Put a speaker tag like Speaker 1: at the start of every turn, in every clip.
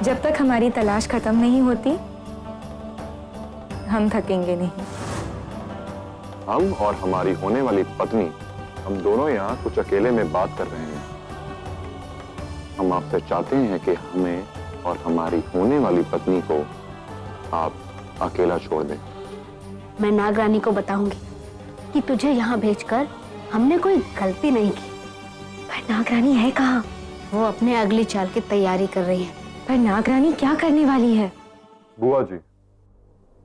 Speaker 1: जब तक हमारी तलाश खत्म नहीं होती हम थकेंगे नहीं।
Speaker 2: हम और हमारी होने वाली पत्नी, हम दोनों यहाँ कुछ अकेले में बात कर रहे हैं। हम आपसे चाहते हैं कि हमें और हमारी होने वाली पत्नी को आप अकेला छोड़ दें।
Speaker 3: मैं नागरानी को बताऊंगी कि तुझे यहाँ भेजकर हमने कोई गलती नहीं की। पर नागरानी है कहाँ? वो अपने अगली चाल की तैयारी कर रही है।
Speaker 1: पर नागरानी क्या करने वाली है?
Speaker 2: बुआ जी,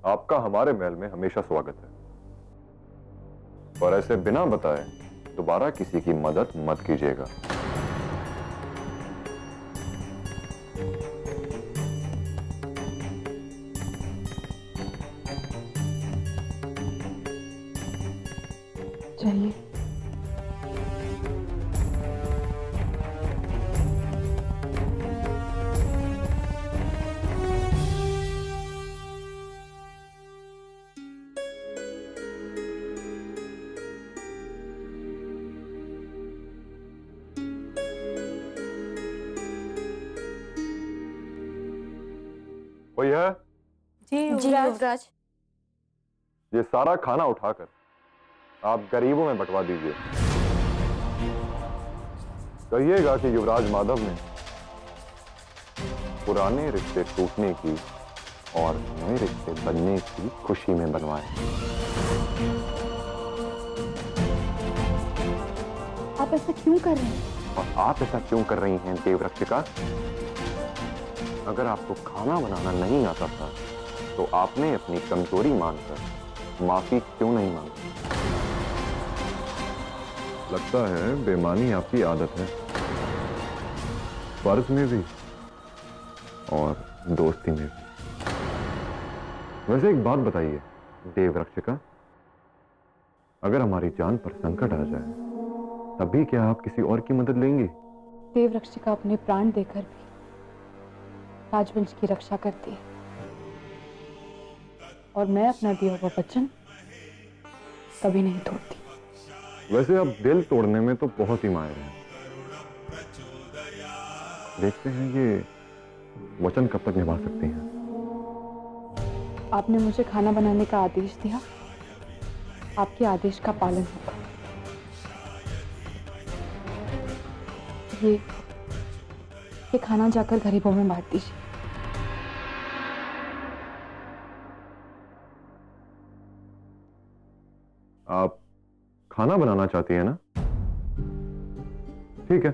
Speaker 2: आपका हमारे महल में हमेशा स्वागत है, और ऐसे बिना बताए दोबारा किसी की मदद मत कीजिएगा।
Speaker 1: चलिए।
Speaker 2: कोई है?
Speaker 1: जी
Speaker 3: युवराज।
Speaker 2: ये सारा खाना उठाकर आप गरीबों में बंटवा दीजिए। कहिएगा कि युवराज माधव ने पुराने रिश्ते टूटने की और नए रिश्ते बनने की खुशी में बनवाए।
Speaker 3: आप ऐसा क्यों कर रहे हैं?
Speaker 2: और आप ऐसा क्यों कर रही हैं देवरक्षिका? अगर आपको खाना बनाना नहीं आता था तो आपने अपनी कमजोरी मानकर माफी क्यों नहीं मांगी? लगता है बेईमानी आपकी आदत है, फर्ज में भी और दोस्ती में भी। वैसे एक बात बताइए देवरक्षिका, अगर हमारी जान पर संकट आ जाए तब भी क्या आप किसी और की मदद लेंगी?
Speaker 4: देवरक्षिका अपने प्राण देकर भी राजवंश की रक्षा करती है, और मैं अपना दिया हुआ वचन कभी नहीं तोड़ती।
Speaker 2: वैसे अब दिल तोड़ने में तो बहुत ही माहिर हैं। देखते हैं ये वचन कब तक निभा सकती हैं।
Speaker 4: आपने मुझे खाना बनाने का आदेश दिया, आपके आदेश का पालन होगा। ये खाना जाकर गरीबों में बांट दीजिए।
Speaker 2: आप खाना बनाना चाहती हैं ना? ठीक है।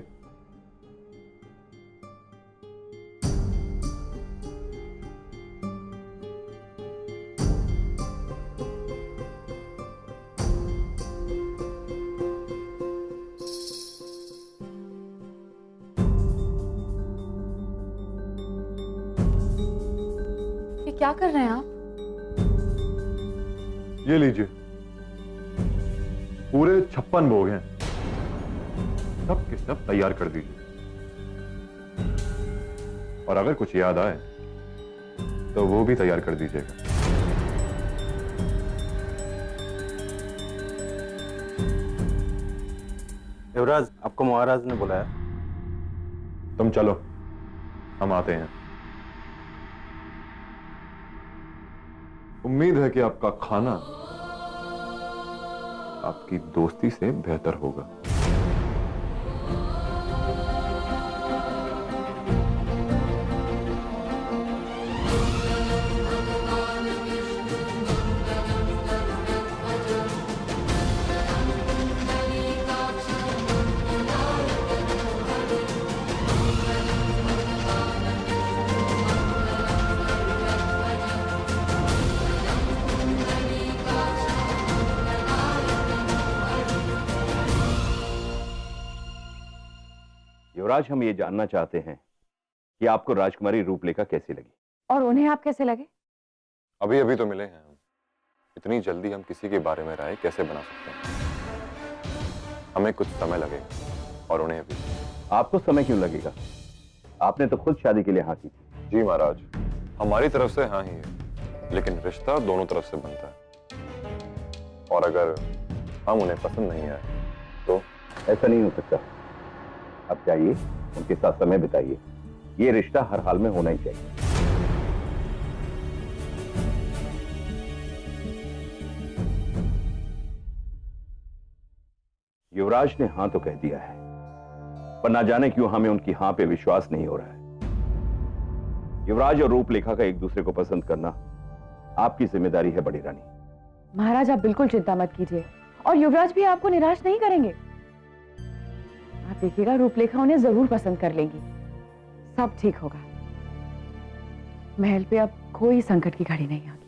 Speaker 4: ये क्या कर रहे हैं आप?
Speaker 2: ये लीजिए, पूरे 56 भोग हैं, सब के सब तैयार कर दीजिए। और अगर कुछ याद आए तो वो भी तैयार कर दीजिएगा।
Speaker 5: युवराज, आपको महाराज ने बुलाया।
Speaker 2: तुम चलो, हम आते हैं। उम्मीद है कि आपका खाना आपकी दोस्ती से बेहतर होगा।
Speaker 6: युवराज, हम ये जानना चाहते हैं कि आपको राजकुमारी रूपलेखा कैसी लगी?
Speaker 4: और उन्हें आप कैसे लगे?
Speaker 2: अभी अभी तो मिले हैं हम, इतनी जल्दी हम किसी के बारे में राय कैसे बना सकते हैं? हमें कुछ समय लगेगा, और उन्हें भी।
Speaker 6: आपको समय क्यों लगेगा? आपने तो खुद शादी के लिए हाँ की थी।
Speaker 2: जी महाराज, हमारी तरफ से हाँ ही है, लेकिन रिश्ता दोनों तरफ से बनता है, और अगर हम उन्हें पसंद नहीं आए तो?
Speaker 6: ऐसा नहीं हो सकता। अब जाइए, उनके साथ समय बिताइए, ये रिश्ता हर हाल में होना ही चाहिए। युवराज ने हां तो कह दिया है, पर ना जाने क्यों हमें उनकी हां पे विश्वास नहीं हो रहा है। युवराज और रूपलेखा का एक दूसरे को पसंद करना आपकी जिम्मेदारी है बड़ी रानी।
Speaker 4: महाराज आप बिल्कुल चिंता मत कीजिए, और युवराज भी आपको निराश नहीं करेंगे। आप देखिएगा रूपलेखा उन्हें जरूर पसंद कर लेंगी, सब ठीक होगा। महल पे अब कोई संकट की घड़ी नहीं आगी।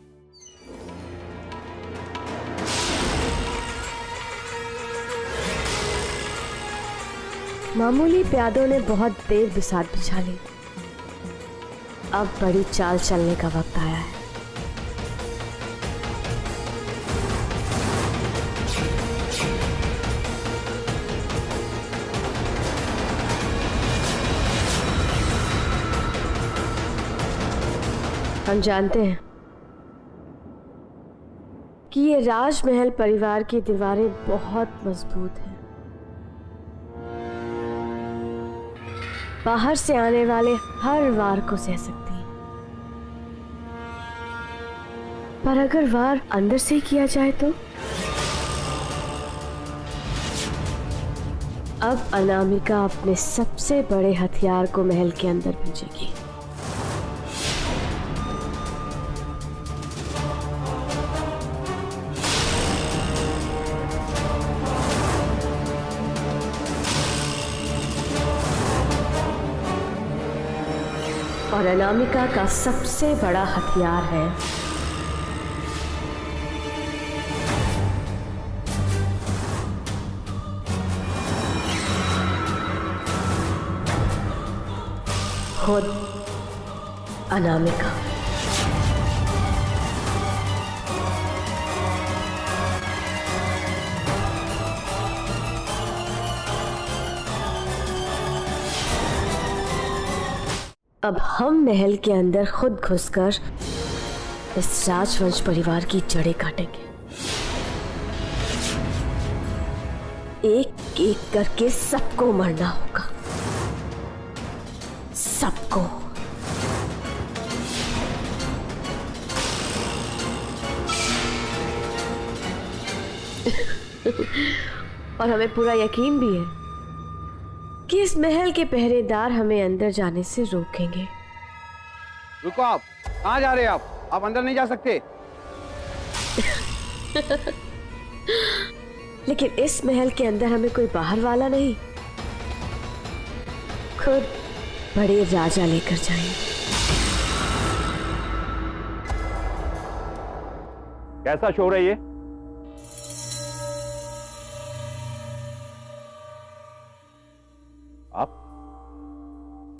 Speaker 3: मामूली प्यादों ने बहुत देर बिसात बिछा ली, अब बड़ी चाल चलने का वक्त आया है। हम जानते हैं कि ये राजमहल परिवार की दीवारें बहुत मजबूत हैं। बाहर से आने वाले हर वार को सह सकती हैं, पर अगर वार अंदर से किया जाए तो अब अनामिका अपने सबसे बड़े हथियार को महल के अंदर भेजेगी। और अनामिका का सबसे बड़ा हथियार है खुद अनामिका। अब हम महल के अंदर खुद घुसकर इस राजवंश परिवार की जड़ें काटेंगे। एक एक करके सबको मरना होगा, सबको। और हमें पूरा यकीन भी है कि इस महल के पहरेदार हमें अंदर जाने से रोकेंगे।
Speaker 5: रुको, आप कहाँ जा रहे हैं? आप अंदर नहीं जा सकते।
Speaker 3: लेकिन इस महल के अंदर हमें कोई बाहर वाला नहीं, खुद बड़े राजा लेकर जाएंगे।
Speaker 6: कैसा शोर है ये?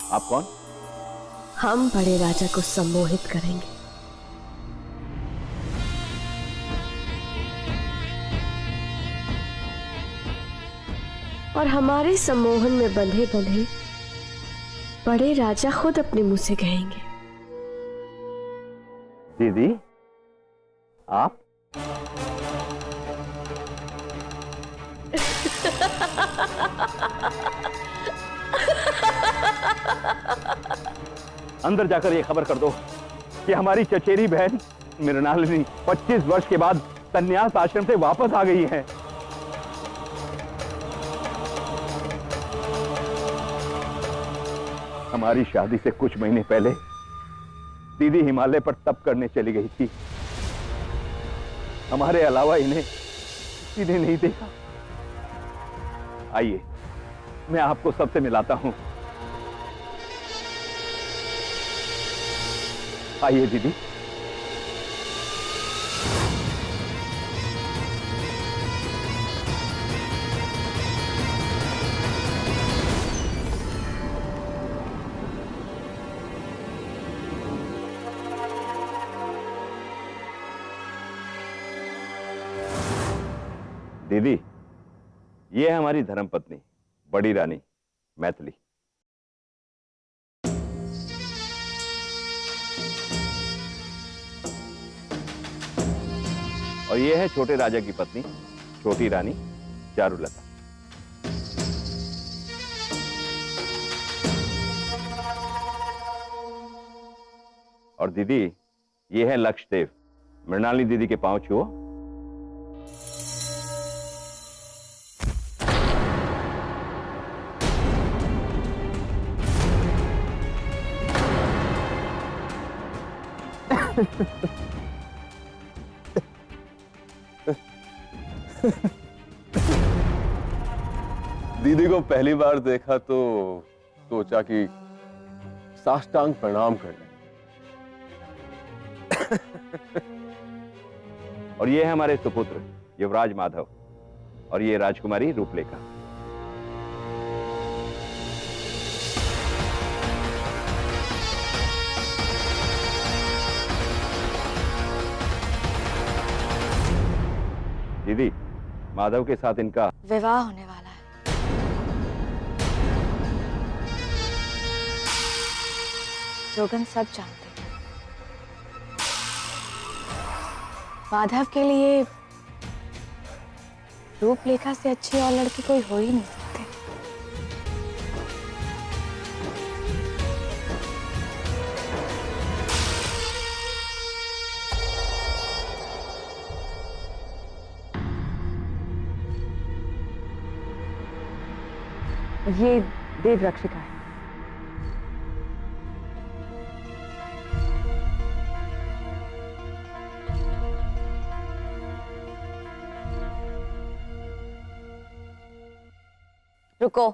Speaker 6: आप कौन?
Speaker 3: हम बड़े राजा को सम्मोहित करेंगे। और हमारे सम्मोहन में बंधे बंधे बड़े राजा खुद अपने मुंह से कहेंगे,
Speaker 6: दीदी आप? अंदर जाकर यह खबर कर दो कि हमारी चचेरी बहन मृणालिनी 25 वर्ष के बाद संन्यास आश्रम से वापस आ गई है। हमारी शादी से कुछ महीने पहले दीदी हिमालय पर तप करने चली गई थी। हमारे अलावा इन्हें किसी ने नहीं देखा। आइए मैं आपको सबसे मिलाता हूं। आइए दीदी। दीदी ये है हमारी धर्मपत्नी बड़ी रानी मैथिली। और ये है छोटे राजा की पत्नी छोटी रानी चारुलता। और दीदी, ये है लक्षदेव। मृणालिनी दीदी के पांव छुओ।
Speaker 7: दीदी को पहली बार देखा तो सोचा कि साष्टांग प्रणाम कर लें।
Speaker 6: और ये है हमारे सुपुत्र युवराज माधव, और ये राजकुमारी रूपलेखा। दीदी, माधव के साथ इनका
Speaker 1: विवाह होने वाला है। जोगन सब जानते हैं। माधव के लिए रूपलेखा से अच्छी और लड़की कोई हो ही नहीं सकती।
Speaker 4: ये देव रक्षिका है।
Speaker 1: रुको।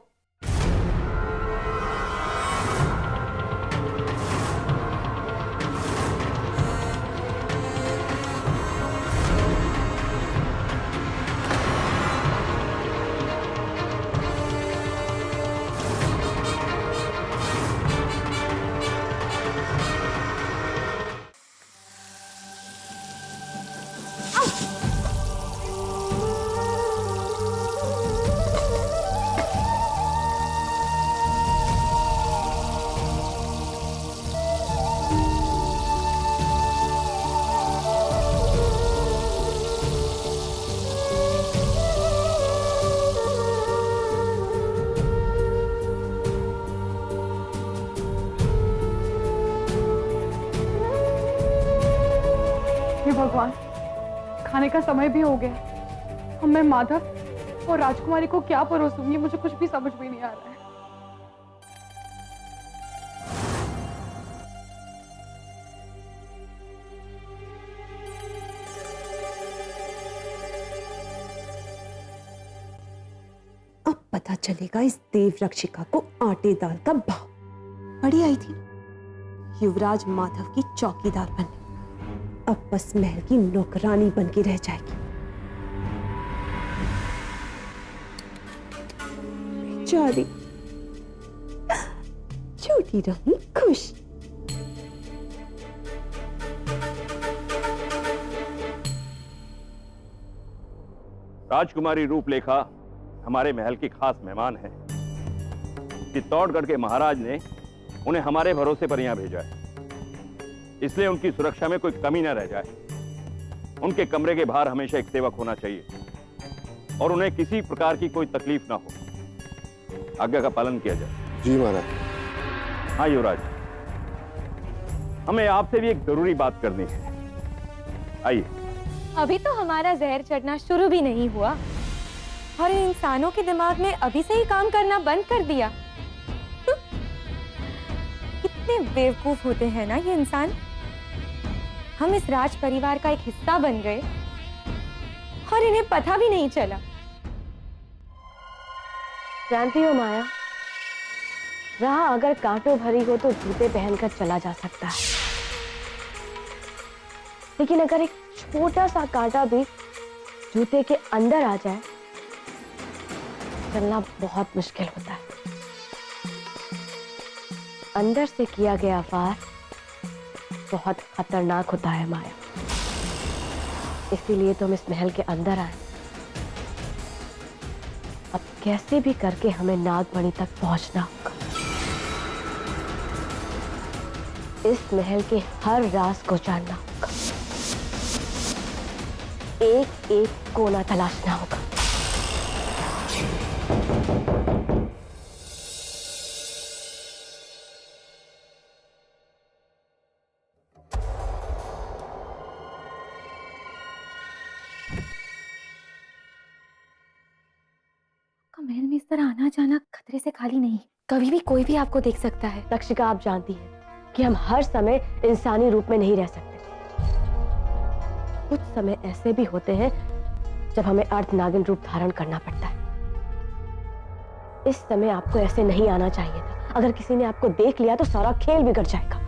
Speaker 4: हे भगवान, खाने का समय भी हो गया। अब मैं माधव और राजकुमारी को क्या परोसूंगी, मुझे कुछ भी समझ में नहीं आ रहा है।
Speaker 8: अब पता चलेगा इस देव रक्षिका को आटे दाल का भाव। बड़ी आई थी युवराज माधव की चौकीदार बनने, अब बस महल की नौकरानी बन के रह जाएगी। बेचारी छोटी रानी खुश।
Speaker 6: राजकुमारी रूपलेखा हमारे महल की खास मेहमान है। चित्तौड़गढ़ के महाराज ने उन्हें हमारे भरोसे पर यहां भेजा है, इसलिए उनकी सुरक्षा में कोई कमी न रह जाए। उनके कमरे के बाहर हमेशा एक सेवक होना चाहिए और उन्हें किसी प्रकार की कोई तकलीफ ना हो। आज्ञा का पालन किया जाए।
Speaker 7: जी महाराज।
Speaker 6: हाँ युवराज, हमें आपसे भी एक जरूरी बात करनी है। आइए।
Speaker 1: अभी तो हमारा जहर चढ़ना शुरू भी नहीं हुआ और इन इंसानों के दिमाग ने अभी से ही काम करना बंद कर दिया। कितने बेवकूफ होते हैं ना ये इंसान। हम इस राज परिवार का एक हिस्सा बन गए और इन्हें पता भी नहीं चला।
Speaker 3: जानती हो माया, राह अगर कांटों भरी हो तो जूते पहनकर चला जा सकता है, लेकिन अगर एक छोटा सा कांटा भी जूते के अंदर आ जाए, चलना बहुत मुश्किल होता है। अंदर से किया गया वार बहुत खतरनाक होता है माया। इसीलिए तुम इस महल के अंदर आए। अब कैसे भी करके हमें नागमणि तक पहुंचना होगा। इस महल के हर राज को जानना होगा, एक एक कोना तलाशना होगा।
Speaker 1: महल में इस तरह आना जाना खतरे से खाली नहीं। कभी भी कोई भी आपको देख सकता है।
Speaker 9: रक्षिका, आप जानती हैं कि हम हर समय इंसानी रूप में नहीं रह सकते। कुछ समय ऐसे भी होते हैं जब हमें अर्ध नागिन रूप धारण करना पड़ता है। इस समय आपको ऐसे नहीं आना चाहिए था। अगर किसी ने आपको देख लिया तो सारा खेल बिगड़ जाएगा।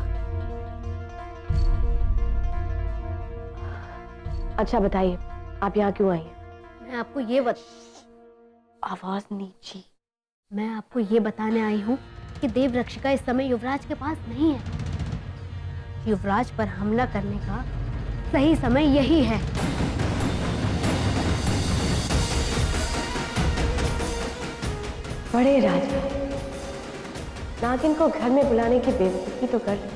Speaker 9: अच्छा बताइए, आप यहाँ क्यों आई हैं?
Speaker 3: मैं आपको ये
Speaker 9: आवाज नीची।
Speaker 3: मैं आपको ये बताने आई हूँ कि देव रक्षिका इस समय युवराज के पास नहीं है। युवराज पर हमला करने का सही समय यही है।
Speaker 9: बड़े राजा, नागिन को घर में बुलाने की बेवकूफी तो कर ली।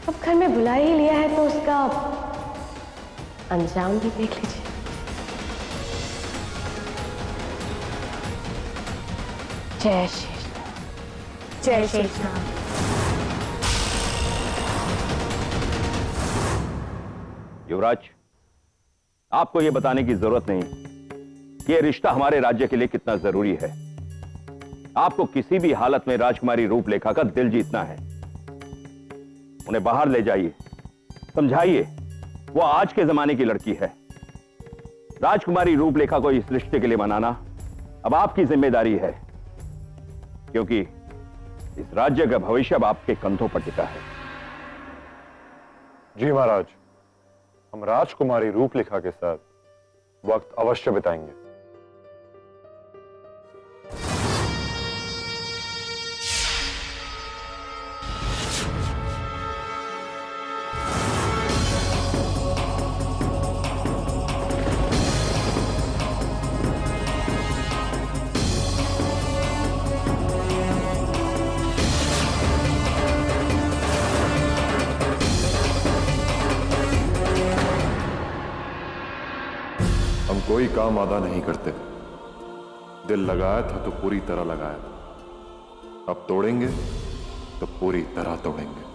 Speaker 9: अब घर में बुला ही लिया है तो उसका अंजाम भी देख लीजिए। जय शेषनाग।
Speaker 3: जय शेषनाग।
Speaker 6: युवराज, आपको यह बताने की जरूरत नहीं कि यह रिश्ता हमारे राज्य के लिए कितना जरूरी है। आपको किसी भी हालत में राजकुमारी रूपलेखा का दिल जीतना है। उन्हें बाहर ले जाइए, समझाइए वो आज के जमाने की लड़की है। राजकुमारी रूपलेखा को इस रिश्ते के लिए मनाना अब आपकी जिम्मेदारी है, क्योंकि इस राज्य का भविष्य अब आपके कंधों पर टिका है।
Speaker 2: जी महाराज, हम राजकुमारी रूपलेखा के साथ वक्त अवश्य बिताएंगे। हम कोई काम आधा नहीं करते। दिल लगाया था तो पूरी तरह लगाया था। अब तोड़ेंगे तो पूरी तरह तोड़ेंगे।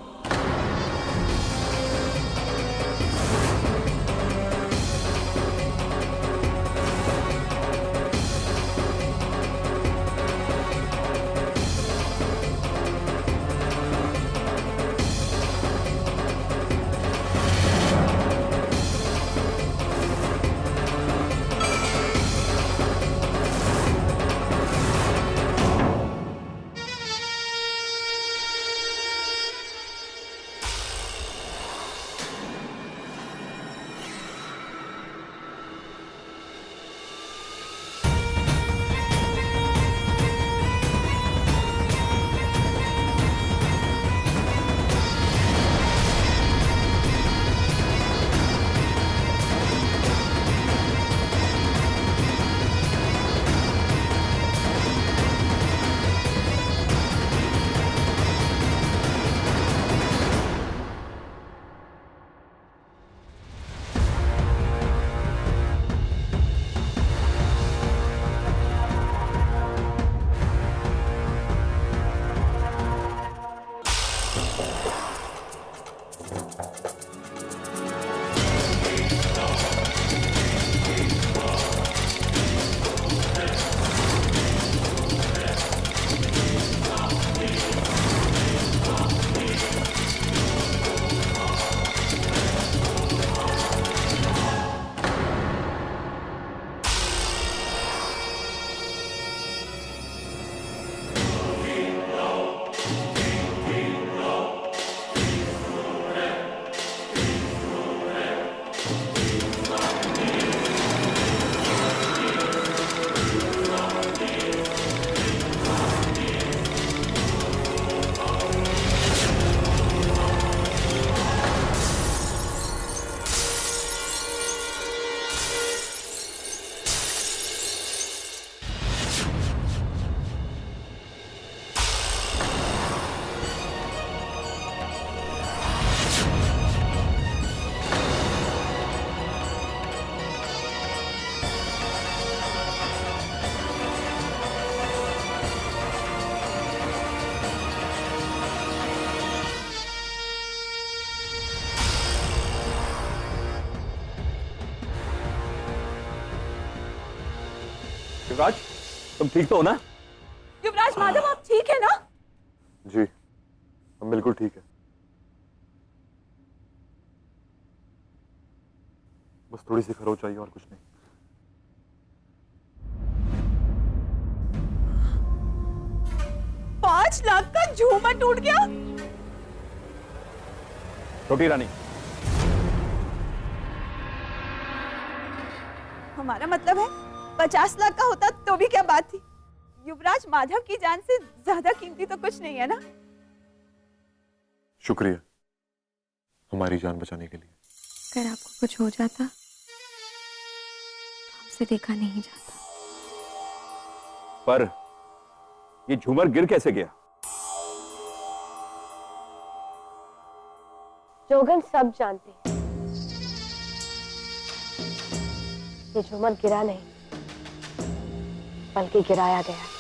Speaker 6: युवराज, तुम ठीक तो हो ना?
Speaker 8: युवराज माधव, आप ठीक है ना?
Speaker 2: जी, हम बिल्कुल ठीक है। बस थोड़ी सी खरोच चाहिए और कुछ नहीं।
Speaker 8: 5 लाख का झूमर टूट गया।
Speaker 6: छोटी रानी,
Speaker 8: हमारा मतलब है 50 लाख का होता तो भी क्या बात थी। युवराज माधव की जान से ज्यादा कीमती तो कुछ नहीं है ना।
Speaker 2: शुक्रिया हमारी जान बचाने के लिए।
Speaker 1: अगर आपको कुछ हो जाता तो हमसे देखा नहीं जाता।
Speaker 6: पर ये झूमर गिर कैसे गया?
Speaker 9: जोगन सब जानते हैं। ये झूमर गिरा नहीं, बल्कि गिराया गया है।